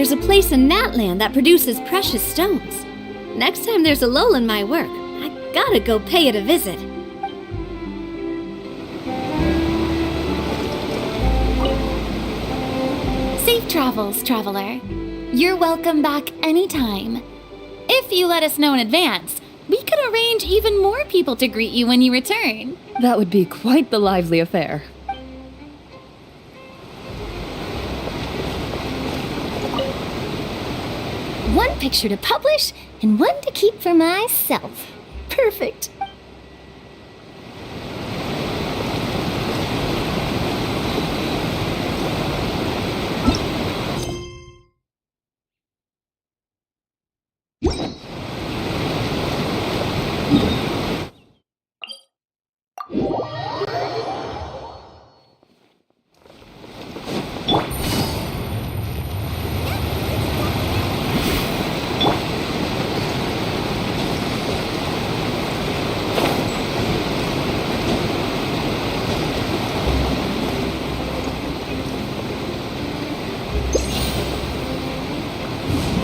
there's a place in Natlan that produces precious stones. Next time there's a lull in my work, I gotta go pay it a visit. Safe travels, traveler. You're welcome back anytime. If you let us know in advance, we could arrange even more people to greet you when you return. That would be quite the lively affair. One picture to publish and one to keep for myself. Perfect.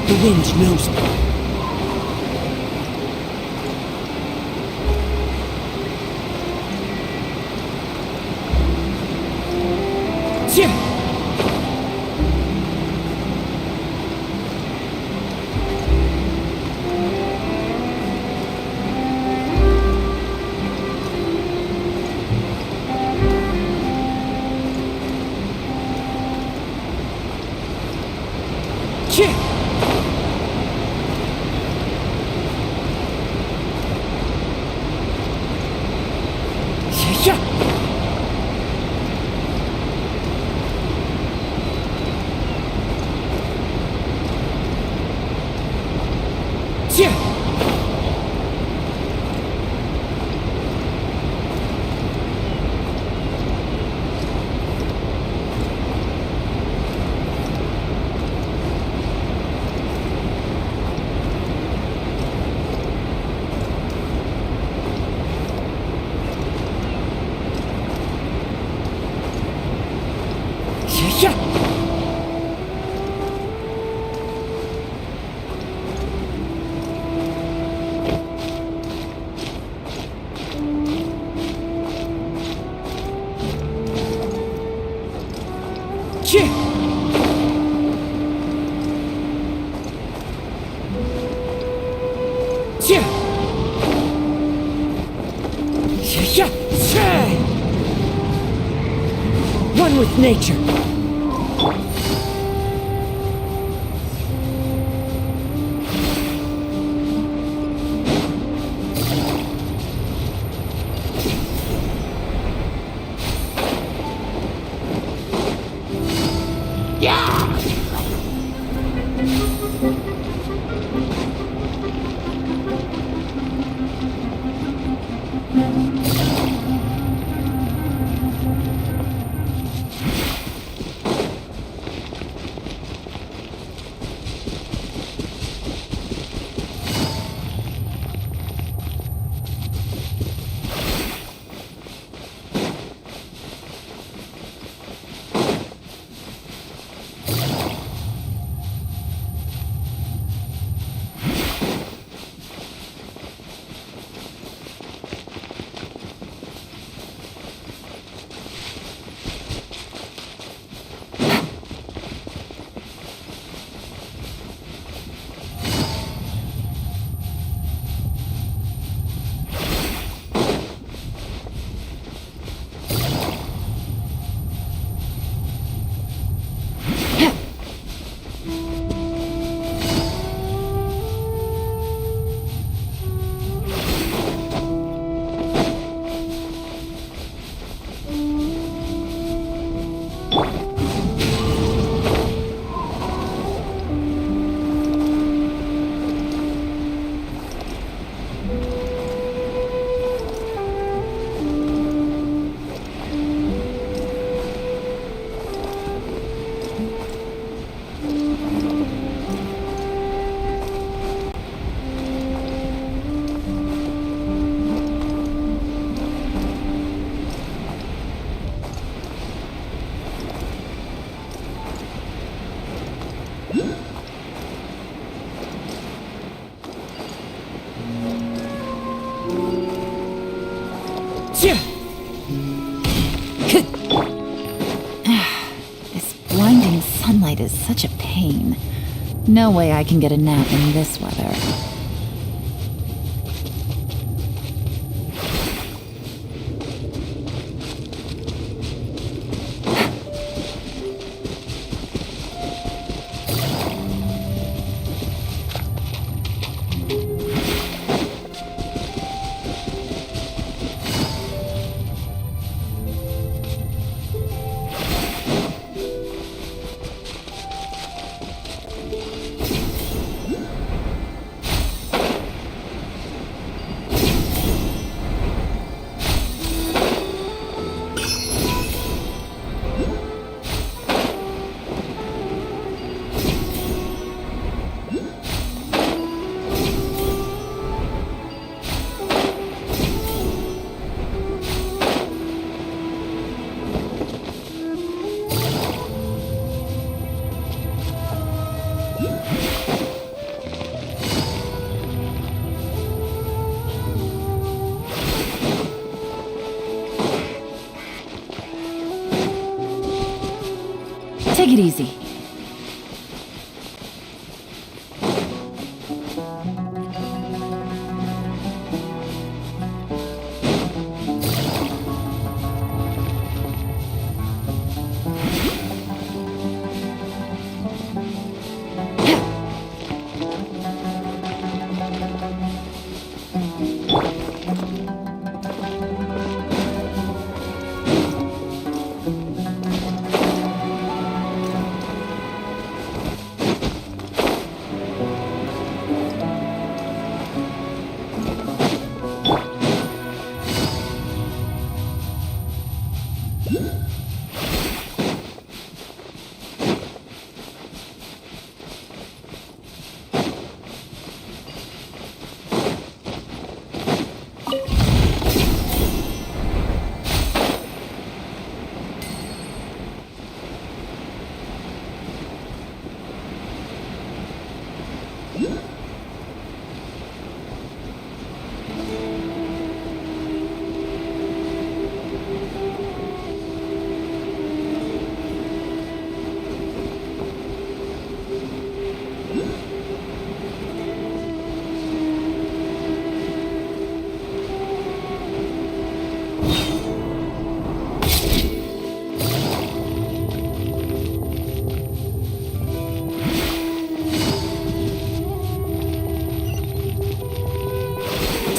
The wind knows me. One with nature. This blinding sunlight is such a pain. No way I can get a nap in this weather. Take it easy.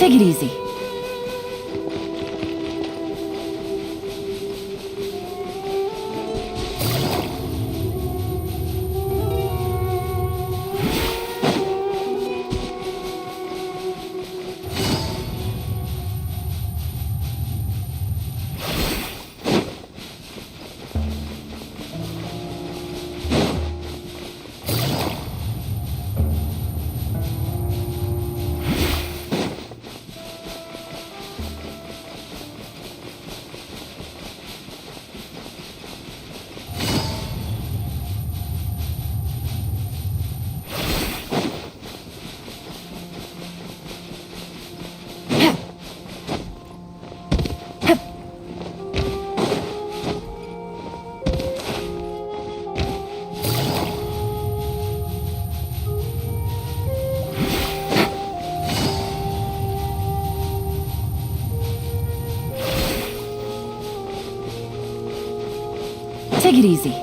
Take it easy. Take it easy.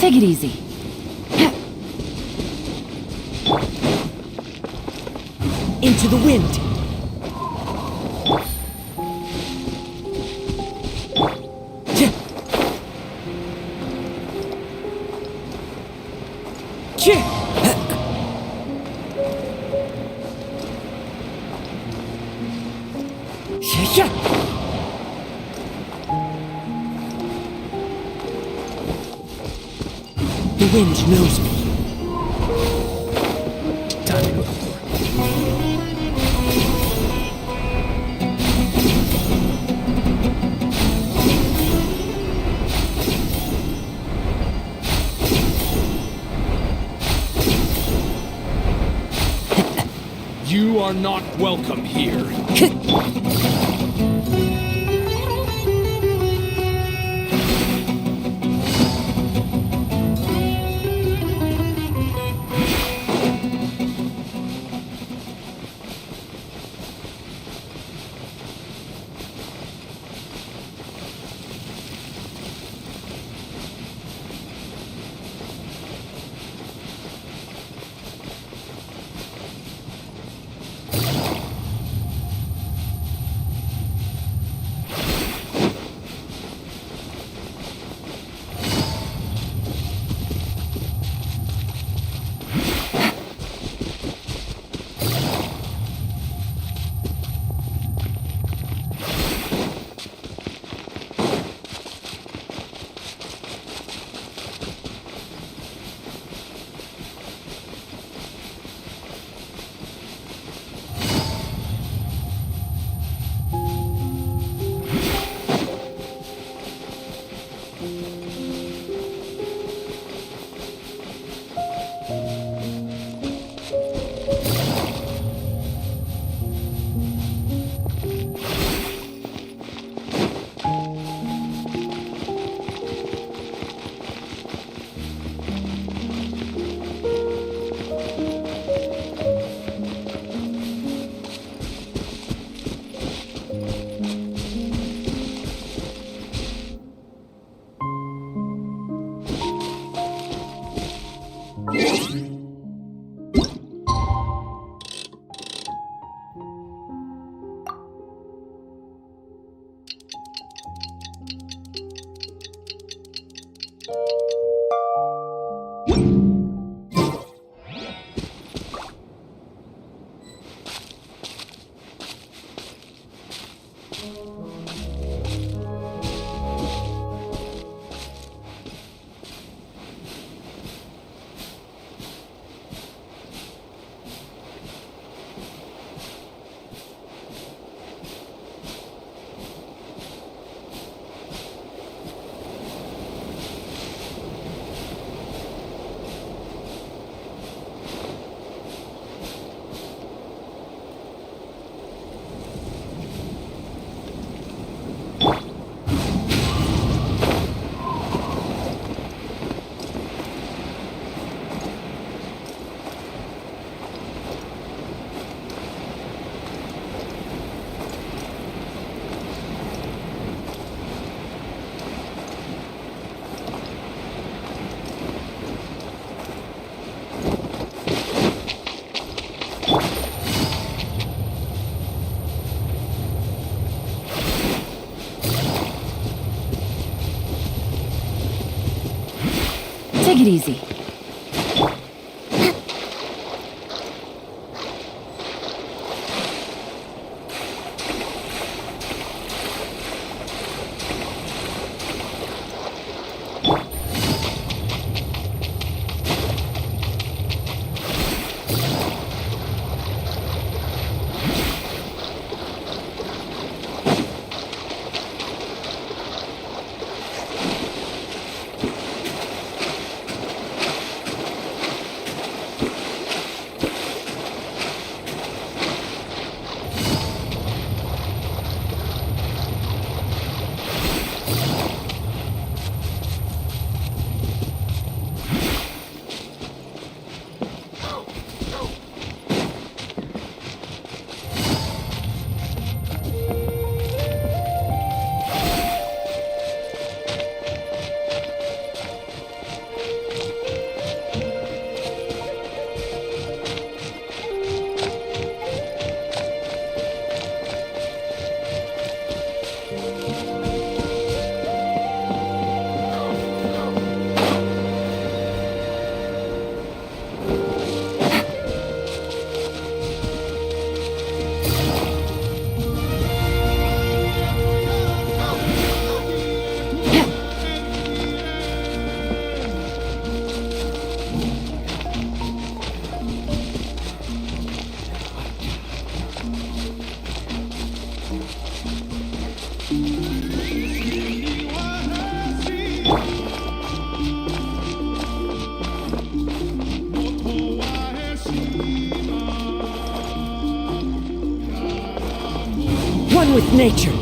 Take it easy. Into the wind. The wind knows me. Time to go to You are not welcome here. Take it easy. nature.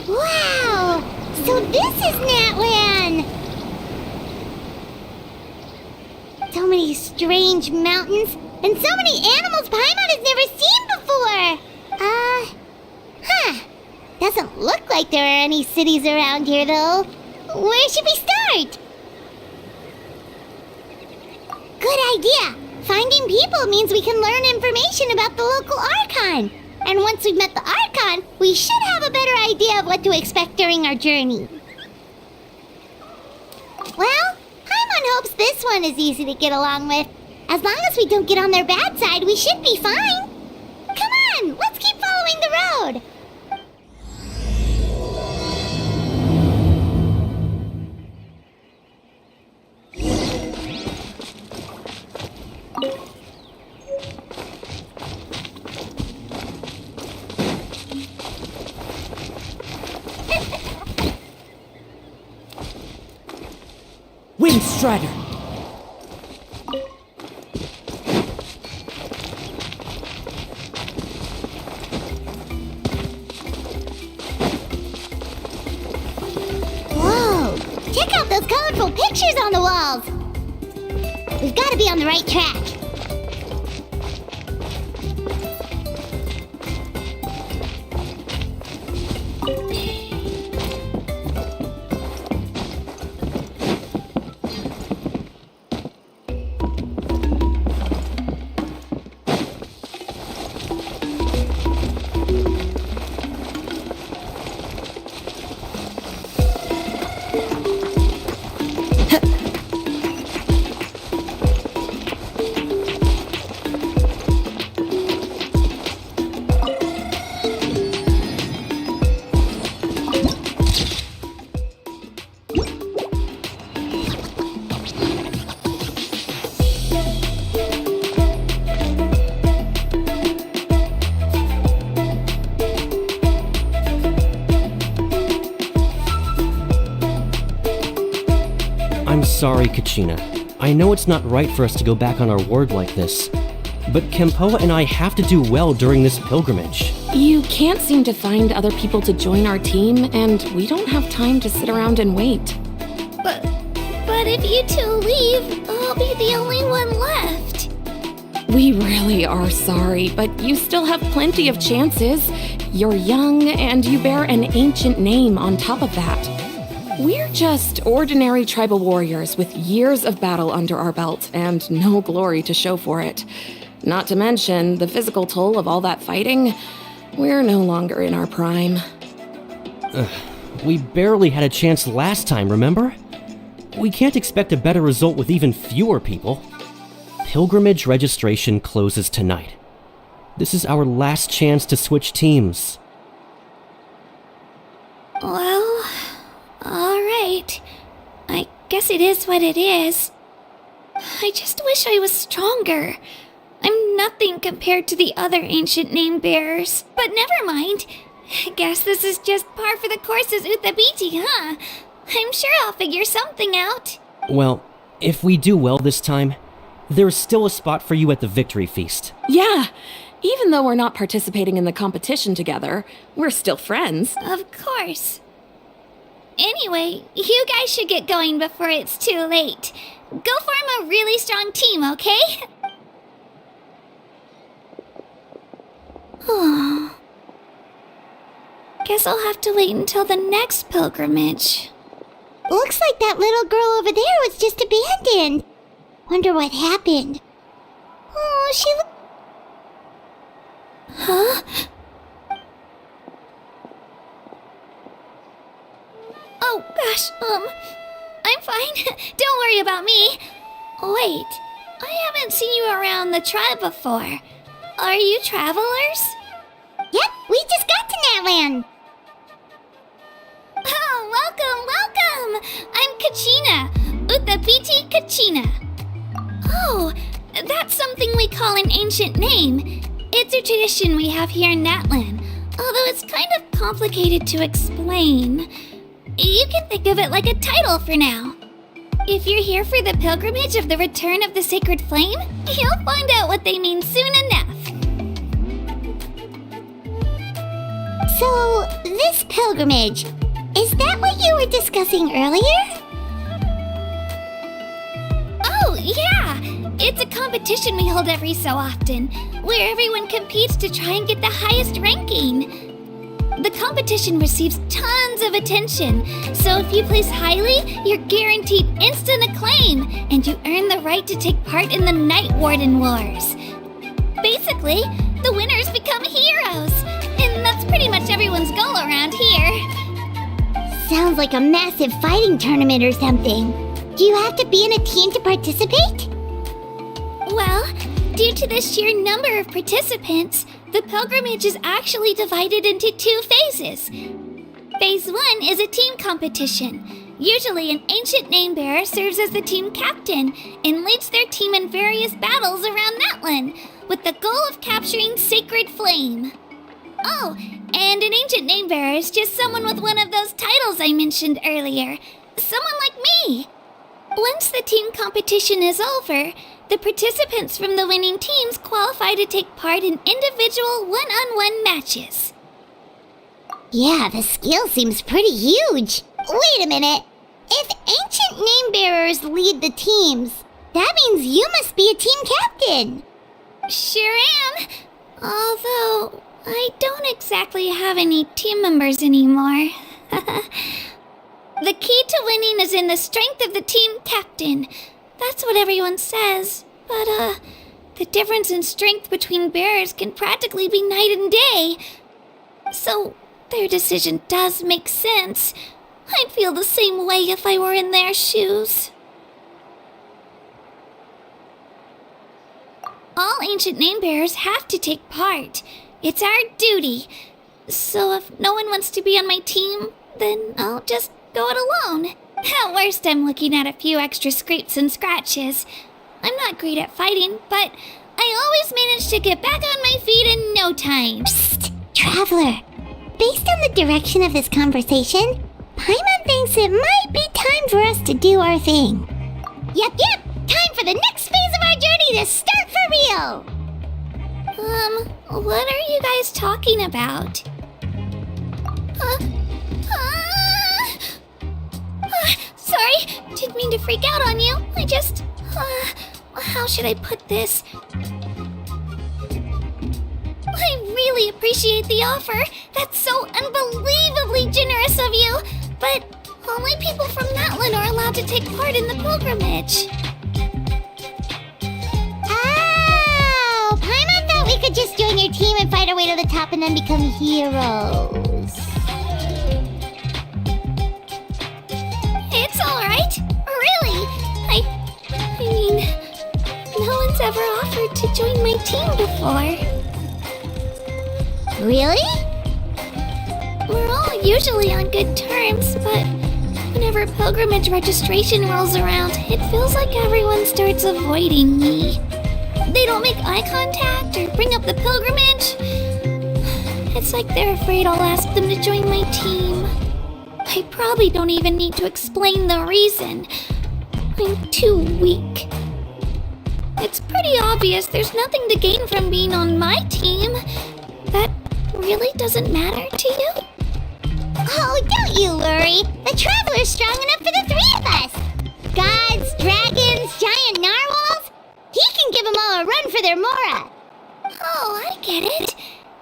Wow! So this is Natlan! So many strange mountains, and so many animals Paimon has never seen before! Doesn't look like there are any cities around here, though. Where should we start? Good idea! Finding people means we can learn information about the local Archon. And once we've met the Archon, we should have a better idea of what to expect during our journey. Well, Paimon hopes this one is easy to get along with. As long as we don't get on their bad side, we should be fine. Come on, let's keep following the road. Windstrider! Whoa! Check out those colorful pictures on the walls! We've got to be on the right track. I'm sorry, Kachina. I know it's not right for us to go back on our word like this, but Kempoa and I have to do well during this pilgrimage. You can't seem to find other people to join our team, and we don't have time to sit around and wait. But if you two leave, I'll be the only one left. We really are sorry, but you still have plenty of chances. You're young, and you bear an ancient name on top of that. We're just ordinary tribal warriors with years of battle under our belt and no glory to show for it. Not to mention the physical toll of all that fighting. We're no longer in our prime. We barely had a chance last time, remember? We can't expect a better result with even fewer people. Pilgrimage registration closes tonight. This is our last chance to switch teams. Well, alright. I guess it is what it is. I just wish I was stronger. I'm nothing compared to the other ancient name bearers. But never mind. I guess this is just par for the course as Uthabiti, huh? I'm sure I'll figure something out. Well, if we do well this time, there's still a spot for you at the victory feast. Yeah, even though we're not participating in the competition together, we're still friends. Of course. Anyway, you guys should get going before it's too late. Go form a really strong team, okay? Oh. Guess I'll have to wait until the next pilgrimage. Looks like that little girl over there was just abandoned. Wonder what happened. Oh, she Huh? Oh, gosh, I'm fine. Don't worry about me. Wait, I haven't seen you around the tribe before. Are you travelers? Yep, we just got to Natlan. Oh, welcome! I'm Kachina, Utapiti Kachina. Oh, that's something we call an ancient name. It's a tradition we have here in Natlan, although it's kind of complicated to explain. You can think of it like a title for now. If you're here for the pilgrimage of the return of the sacred flame, you'll find out what they mean soon enough. So, this pilgrimage, is that what you were discussing earlier? Oh, yeah! It's a competition we hold every so often, where everyone competes to try and get the highest ranking. The competition receives tons of attention, so if you place highly, you're guaranteed instant acclaim, and you earn the right to take part in the Night Warden Wars. Basically, the winners become heroes, and that's pretty much everyone's goal around here. Sounds like a massive fighting tournament or something. Do you have to be in a team to participate? Well, due to the sheer number of participants, the pilgrimage is actually divided into 2 phases. Phase 1 is a team competition. Usually an ancient name bearer serves as the team captain and leads their team in various battles around Natlan, with the goal of capturing Sacred Flame. Oh, and an ancient name bearer is just someone with one of those titles I mentioned earlier. Someone like me. Once the team competition is over, the participants from the winning teams qualify to take part in individual one-on-one matches. Yeah, the skill seems pretty huge. Wait a minute. If ancient name bearers lead the teams, that means you must be a team captain. Sure am. Although, I don't exactly have any team members anymore. The key to winning is in the strength of the team captain. That's what everyone says, but, the difference in strength between bearers can practically be night and day. So, their decision does make sense. I'd feel the same way if I were in their shoes. All ancient name bearers have to take part. It's our duty. So if no one wants to be on my team, then I'll just go it alone. At worst, I'm looking at a few extra scrapes and scratches. I'm not great at fighting, but I always manage to get back on my feet in no time. Psst, Traveler. Based on the direction of this conversation, Paimon thinks it might be time for us to do our thing. Yep, time for the next phase of our journey to start for real! What are you guys talking about? Sorry, didn't mean to freak out on you. I just, how should I put this? I really appreciate the offer. That's so unbelievably generous of you. But only people from Natlan are allowed to take part in the pilgrimage. Oh, Paimon thought we could just join your team and fight our way to the top and then become heroes. It's alright. Really. I mean, no one's ever offered to join my team before. Really? We're all usually on good terms, but whenever pilgrimage registration rolls around, it feels like everyone starts avoiding me. They don't make eye contact or bring up the pilgrimage. It's like they're afraid I'll ask them to join my team. I probably don't even need to explain the reason. I'm too weak. It's pretty obvious there's nothing to gain from being on my team. That really doesn't matter to you? Oh, don't you worry. The Traveler's strong enough for the 3 of us. Gods, dragons, giant narwhals. He can give them all a run for their Mora. Oh, I get it.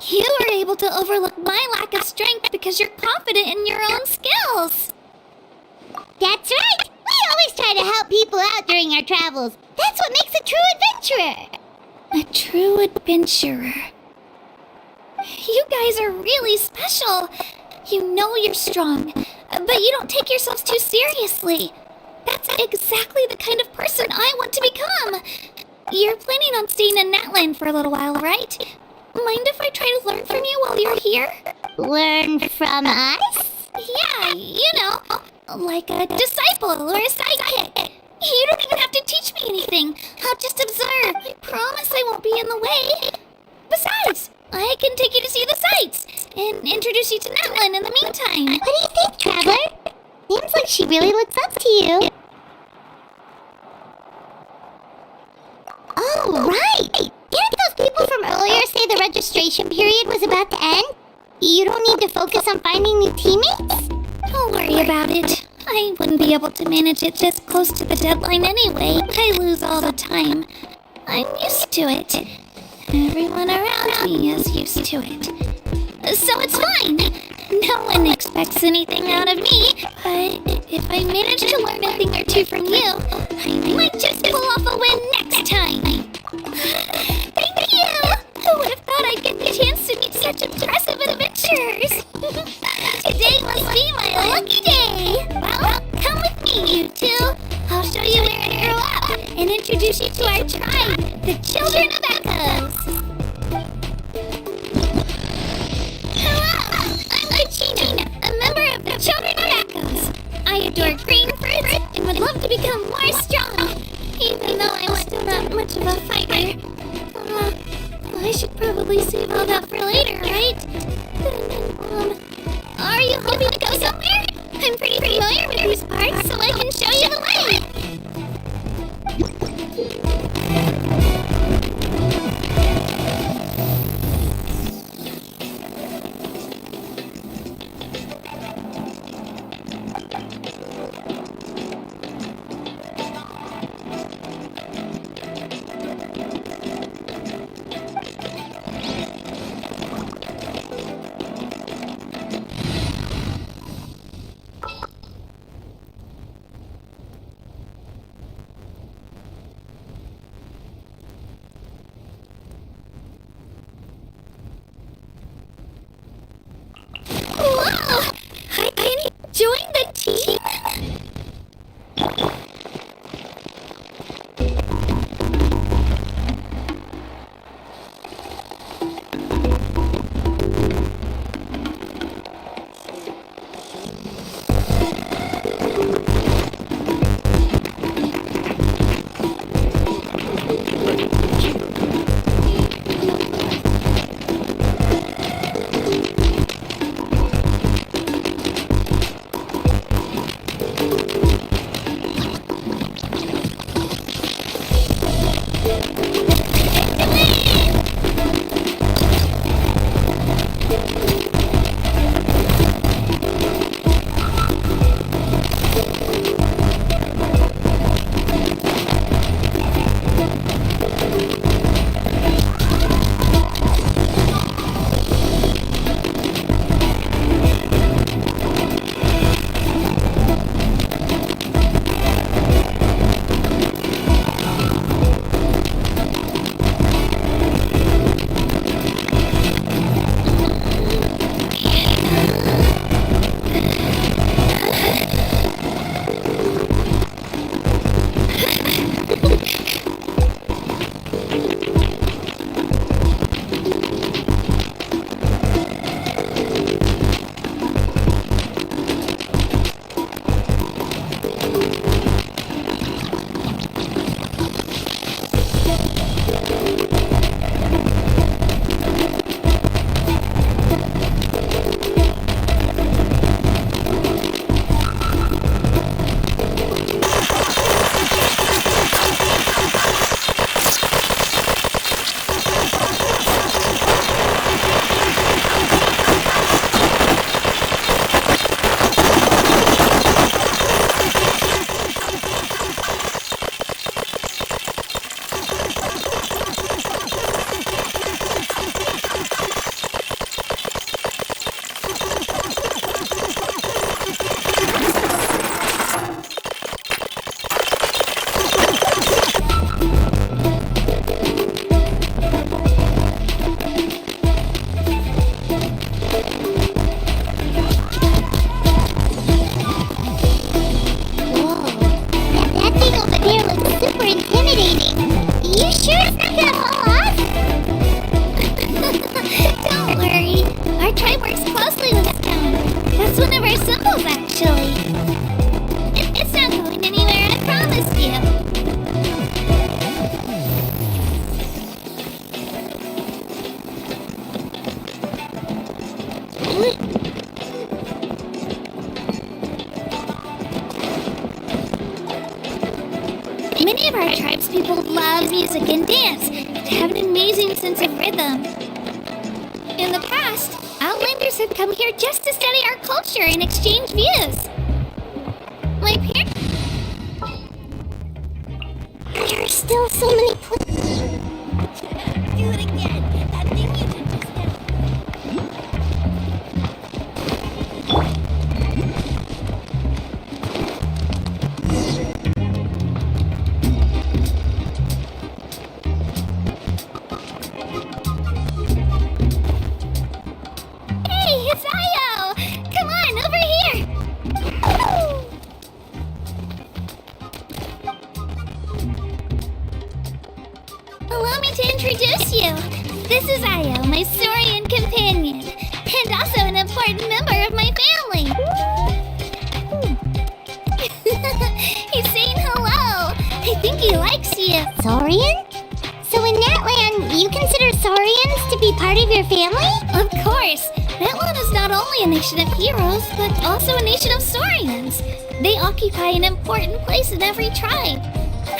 You were able to overlook my lack of strength because you're confident in your own skills. That's right. We always try to help people out during our travels. That's what makes a true adventurer. A true adventurer. You guys are really special. You know you're strong, but you don't take yourselves too seriously. That's exactly the kind of person I want to become. You're planning on staying in Natlan for a little while, right? Mind if I try to learn from you while you're here? Learn from us? Yeah, you know, like a disciple or a sidekick. You don't even have to teach me anything. I'll just observe. I promise I won't be in the way. Besides, I can take you to see the sights and introduce you to Natlan in the meantime. What do you think, Traveler? Seems like she really looks up to you. Oh, right! Didn't those people from earlier say the registration period was about to end? You don't need to focus on finding new teammates? Don't worry about it. I wouldn't be able to manage it this close to the deadline anyway. I lose all the time. I'm used to it. Everyone around me is used to it. So it's fine. No one expects anything out of me. But if I manage to learn a thing or two from you, I might just pull off a win next time. Thank you! Who would have thought I'd get the chance to meet such impressive adventurers? Today must be my lucky day. Well, come with me, you two. I'll show you where I grew up and introduce you to our tribe, the Children of Echoes. Hello, I'm Kachina, a member of the Children of Echoes. I adore green fruits and would love to become more strong, even though I'm still not much of a fighter. I should probably save all that for later, right? Are you hoping to go somewhere? I'm pretty familiar with these parts, so I can show you the way. works closely with stone. That's one of our symbols, actually. It's not going anywhere, I promise you. Many of our tribespeople love music and dance and have an amazing sense of rhythm. In the past, Outlanders have come here just to study our culture and exchange views. My parents... There are still so many places. Do it again. That thing you did just now. Hey, it's Io! Come on, over here! Allow me to introduce you. This is Io, my Saurian companion, and also an important member of my family. He's saying hello. I think he likes you. Saurian? So in Natlan, you consider Saurians to be part of your family? Of course. Natlan is not only a nation of heroes, but also a nation of Saurians. They occupy an important place in every tribe.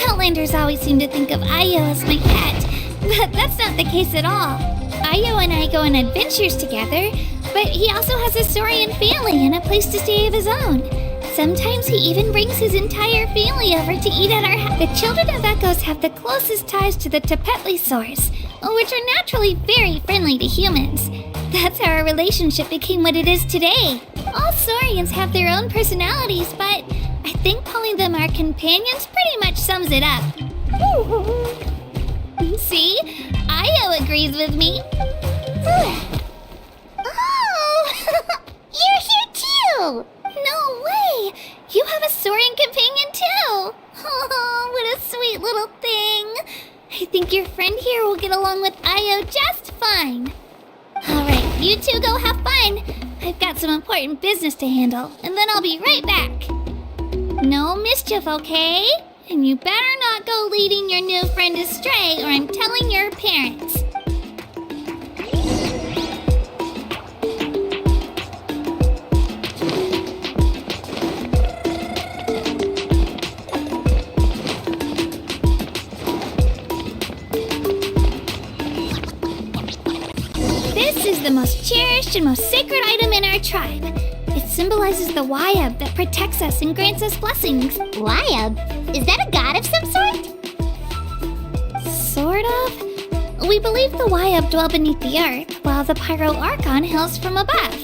Outlanders always seem to think of Io as my pet, but that's not the case at all. Io and I go on adventures together, but he also has a Saurian family and a place to stay of his own. Sometimes he even brings his entire family over to eat at our house. The children of Echoes have the closest ties to the Tepetlisaurs, which are naturally very friendly to humans. That's how our relationship became what it is today. All Saurians have their own personalities, but I think calling them our companions pretty much sums it up. See? Io agrees with me. Oh! You're here too! No way! You have a Saurian companion too! Oh, what a sweet little thing! I think your friend here will get along with Io just fine. Alright, you two go have fun. I've got some important business to handle, and then I'll be right back. No mischief, okay? And you better not go leading your new friend astray, or I'm telling your parents. This is the most cherished and most sacred item in our tribe. It symbolizes the Wayab that protects us and grants us blessings. Wayab? Is that a god of some sort? Sort of. We believe the Wayab dwell beneath the earth, while the Pyro Archon hails from above.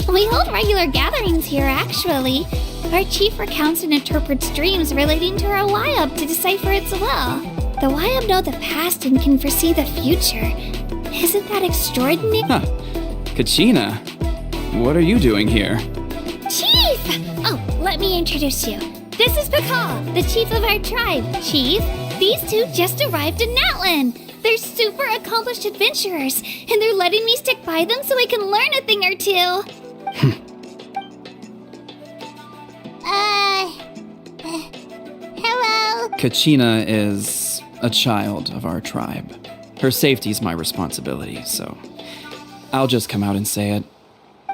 We hold regular gatherings here, actually. Our chief recounts and interprets dreams relating to our Wayab to decipher its will. The Wayab know the past and can foresee the future. Isn't that extraordinary? Huh. Kachina, what are you doing here? Chief! Oh, let me introduce you. This is Pakal, the chief of our tribe. Chief, these two just arrived in Natlan. They're super accomplished adventurers, and they're letting me stick by them so I can learn a thing or two. Hello? Kachina is a child of our tribe. Her safety's my responsibility, so I'll just come out and say it.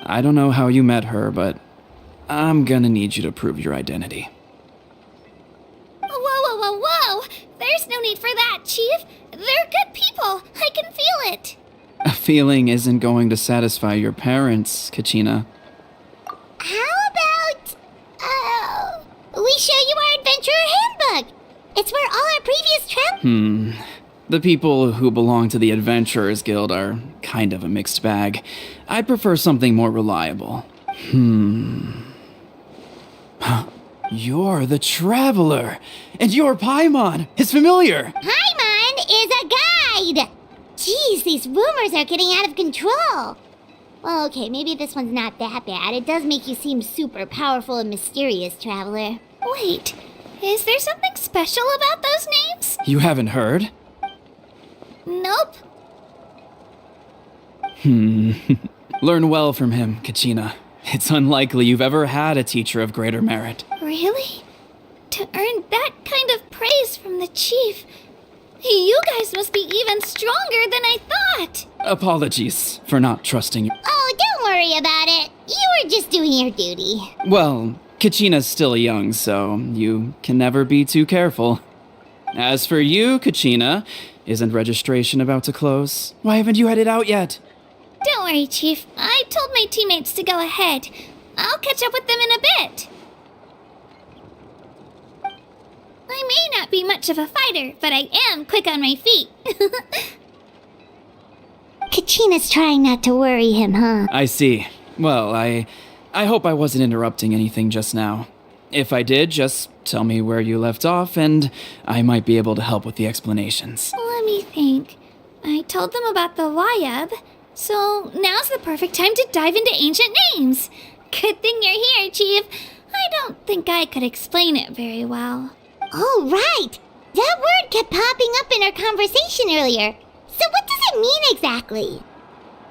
I don't know how you met her, but I'm gonna need you to prove your identity. Whoa. There's no need for that, Chief. They're good people. I can feel it. A feeling isn't going to satisfy your parents, Kachina. How about, we show you our adventurer handbook? It's where all our previous travel... The people who belong to the Adventurers Guild are kind of a mixed bag. I'd prefer something more reliable. You're the Traveler, and you're Paimon, his familiar. Paimon is a guide! Jeez, these rumors are getting out of control. Well, okay, maybe this one's not that bad. It does make you seem super powerful and mysterious, Traveler. Wait, is there something special about those names? You haven't heard? Nope. Learn well from him, Kachina. It's unlikely you've ever had a teacher of greater merit. Really? To earn that kind of praise from the chief, you guys must be even stronger than I thought. Apologies for not trusting you. Oh, don't worry about it. You were just doing your duty. Well, Kachina's still young, so you can never be too careful. As for you, Kachina, isn't registration about to close? Why haven't you headed out yet? Don't worry, Chief. I told my teammates to go ahead. I'll catch up with them in a bit. I may not be much of a fighter, but I am quick on my feet. Kachina's trying not to worry him, huh? I see. Well, I hope I wasn't interrupting anything just now. If I did, just tell me where you left off, and I might be able to help with the explanations. Let me think. I told them about the Wayab, so now's the perfect time to dive into ancient names. Good thing you're here, Chief. I don't think I could explain it very well. Oh, right! That word kept popping up in our conversation earlier. So what does it mean exactly?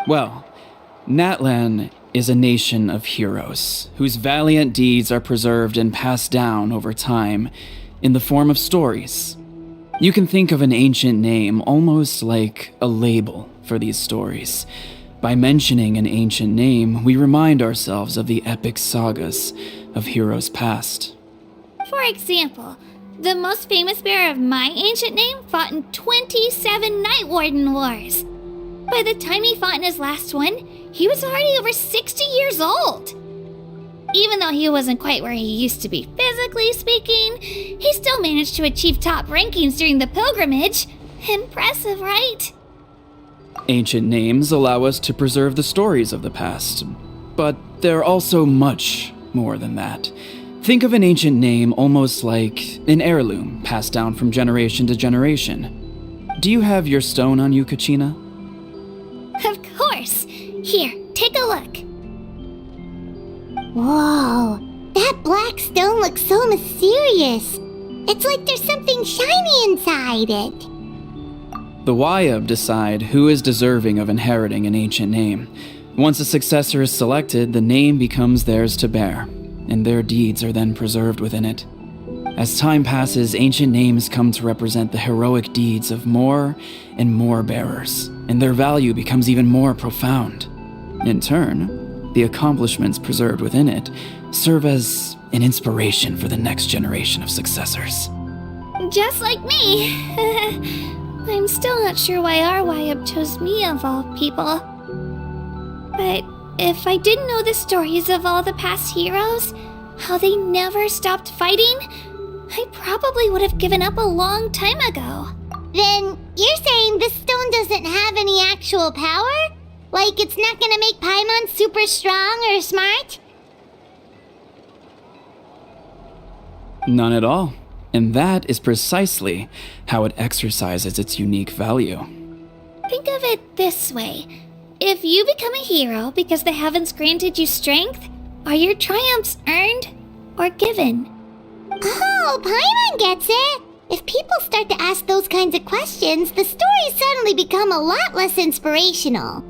Well, Natlan is a nation of heroes whose valiant deeds are preserved and passed down over time in the form of stories. You can think of an ancient name almost like a label for these stories. By mentioning an ancient name, we remind ourselves of the epic sagas of heroes past. For example, the most famous bearer of my ancient name fought in 27 Night Warden Wars. By the time he fought in his last one, he was already over 60 years old. Even though he wasn't quite where he used to be physically speaking, he still managed to achieve top rankings during the pilgrimage. Impressive, right? Ancient names allow us to preserve the stories of the past, but they're also much more than that. Think of an ancient name almost like an heirloom passed down from generation to generation. Do you have your stone on you, Kachina? Of course. Here, take a look. Whoa, that black stone looks so mysterious. It's like there's something shiny inside it. The Wayab decide who is deserving of inheriting an ancient name. Once a successor is selected, the name becomes theirs to bear, and their deeds are then preserved within it. As time passes, ancient names come to represent the heroic deeds of more and more bearers, and their value becomes even more profound. In turn, the accomplishments preserved within it serve as an inspiration for the next generation of successors. Just like me. I'm still not sure why our Wayab chose me of all people. But if I didn't know the stories of all the past heroes, how they never stopped fighting, I probably would have given up a long time ago. Then you're saying this stone doesn't have any actual power? Like it's not gonna make Paimon super strong or smart? None at all. And that is precisely how it exercises its unique value. Think of it this way. If you become a hero because the heavens granted you strength, are your triumphs earned or given? Oh, Paimon gets it! If people start to ask those kinds of questions, the stories suddenly become a lot less inspirational.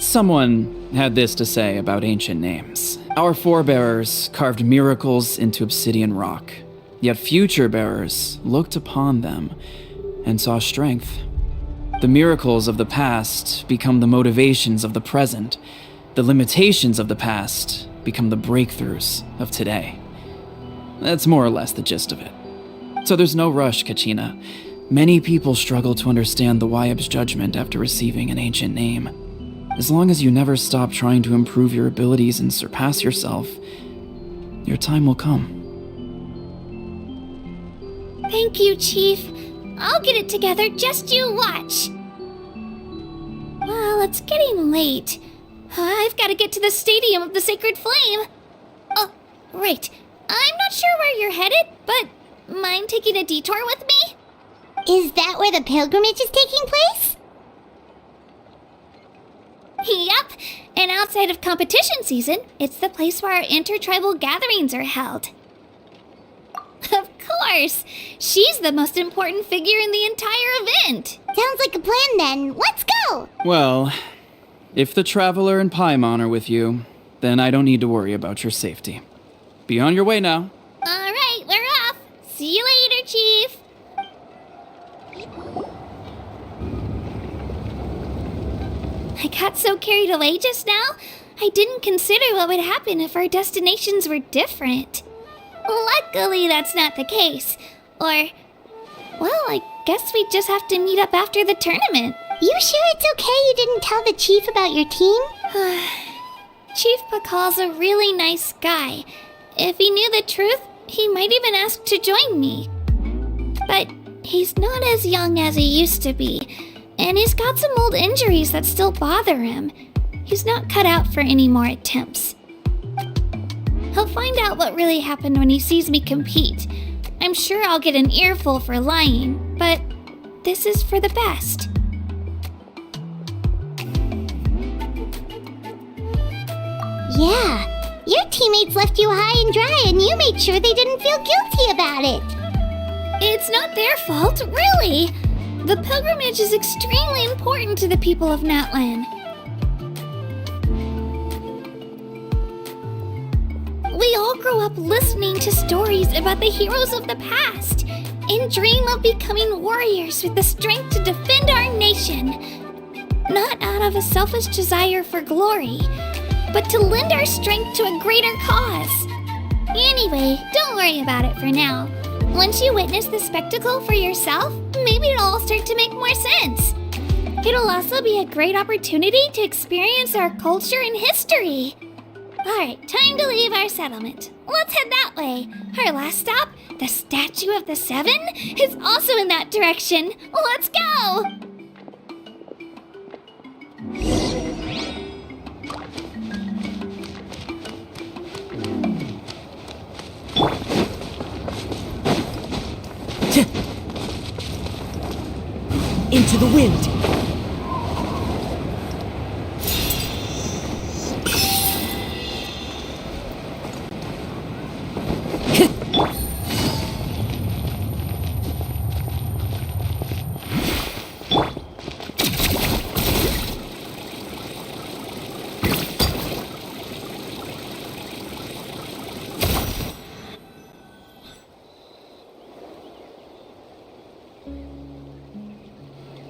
Someone had this to say about ancient names. Our forebears carved miracles into obsidian rock, yet future bearers looked upon them and saw strength. The miracles of the past become the motivations of the present. The limitations of the past become the breakthroughs of today. That's more or less the gist of it. So there's no rush, Kachina. Many people struggle to understand the Wayab's judgment after receiving an ancient name. As long as you never stop trying to improve your abilities and surpass yourself, your time will come. Thank you, Chief. I'll get it together, just you watch. Well, it's getting late. I've got to get to the Stadium of the Sacred Flame. Oh, right. I'm not sure where you're headed, but mind taking a detour with me? Is that where the pilgrimage is taking place? Yep, and outside of competition season, it's the place where our intertribal gatherings are held. Of course! She's the most important figure in the entire event! Sounds like a plan then. Let's go! Well, If the Traveler and Paimon are with you, then I don't need to worry about your safety. Be on your way now. All right, we're off. See you later, Chief. I got so carried away just now, I didn't consider what would happen if our destinations were different. Luckily, that's not the case. Or, well, I guess we just have to meet up after the tournament. You sure it's okay you didn't tell the Chief about your team? Chief Pakal's a really nice guy. If he knew the truth, he might even ask to join me. But he's not as young as he used to be, and he's got some old injuries that still bother him. He's not cut out for any more attempts. He'll find out what really happened when he sees me compete. I'm sure I'll get an earful for lying, but this is for the best. Yeah, your teammates left you high and dry and you made sure they didn't feel guilty about it. It's not their fault, really. The pilgrimage is extremely important to the people of Natlan. We all grow up listening to stories about the heroes of the past and dream of becoming warriors with the strength to defend our nation. Not out of a selfish desire for glory, but to lend our strength to a greater cause. Anyway, don't worry about it for now. Once you witness the spectacle for yourself, maybe it'll all start to make more sense. It'll also be a great opportunity to experience our culture and history. Alright, time to leave our settlement. Let's head that way. Our last stop, the Statue of the Seven, is also in that direction. Let's go! Into the wind!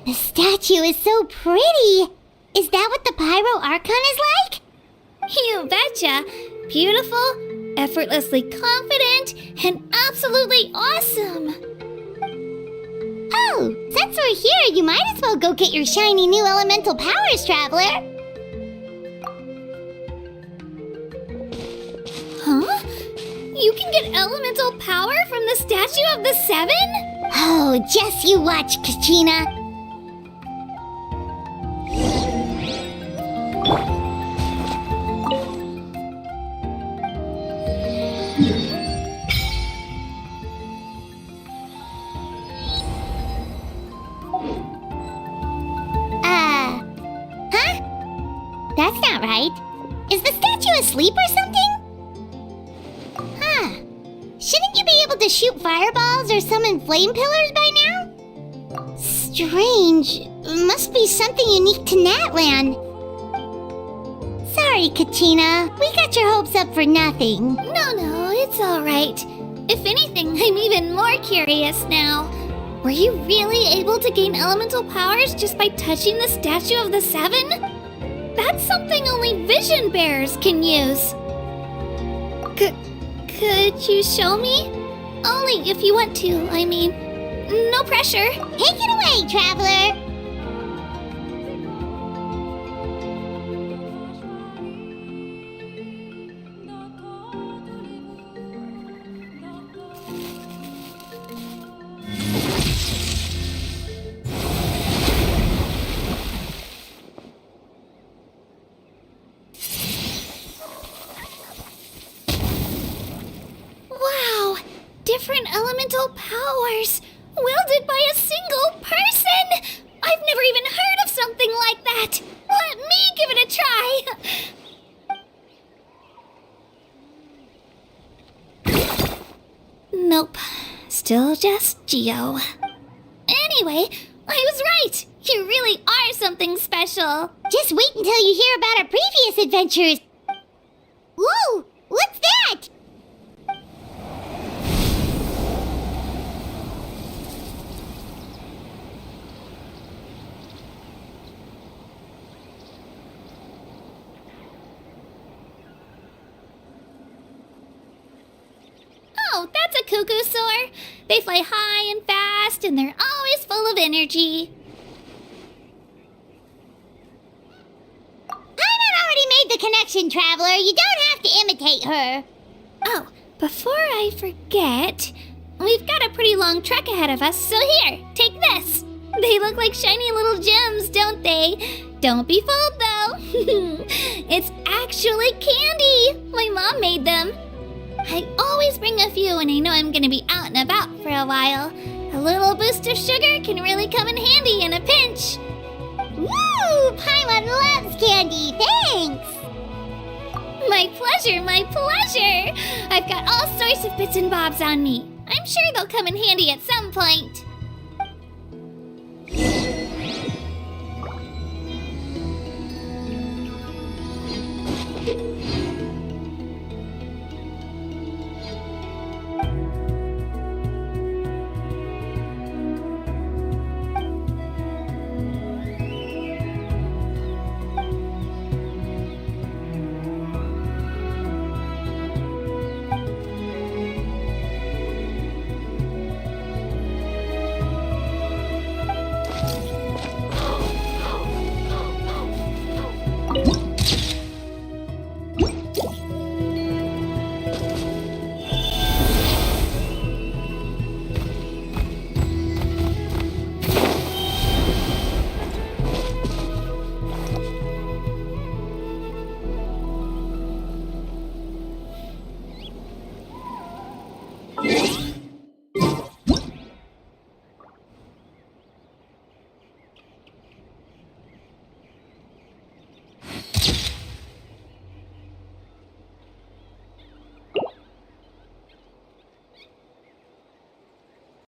The statue is so pretty. Is that what the Pyro Archon is like? You betcha! Beautiful, effortlessly confident, and absolutely awesome! Oh, since we're here, you might as well go get your shiny new elemental powers, Traveler. Huh? You can get elemental power from the Statue of the Seven? Oh, just you watch, Kachina. Huh? That's not right. Is the statue asleep or something? Huh. Shouldn't you be able to shoot fireballs or summon flame pillars by now? Strange. Must be something unique to Natlan. Sorry, Kachina. We got your hopes up for nothing. No, it's alright. If anything, I'm even more curious now. Were you really able to gain elemental powers just by touching the Statue of the Seven? That's something only vision bearers can use. Could you show me? Only if you want to, I mean. No pressure. Take it away, Traveler. Wow! Different elemental powers! Wielded by a single person! I've never even heard of something like that! Let me give it a try! Nope. Still just Geo. Anyway, I was right! You really are something special. Just wait until you hear about our previous adventures. Whoa! What's that? Oh, that's a cuckoo soar. They fly high and fast, and they're always full of energy. Paimon already made the connection, Traveler. You don't have to imitate her. Oh, before I forget, we've got a pretty long trek ahead of us, so here, take this. They look like shiny little gems, don't they? Don't be fooled, though. It's actually candy. My mom made them. I always bring a few when I know I'm gonna be out and about for a while. A little boost of sugar can really come in handy in a pinch. Woo! Paimon loves candy. Thanks. My pleasure, my pleasure! I've got all sorts of bits and bobs on me. I'm sure they'll come in handy at some point.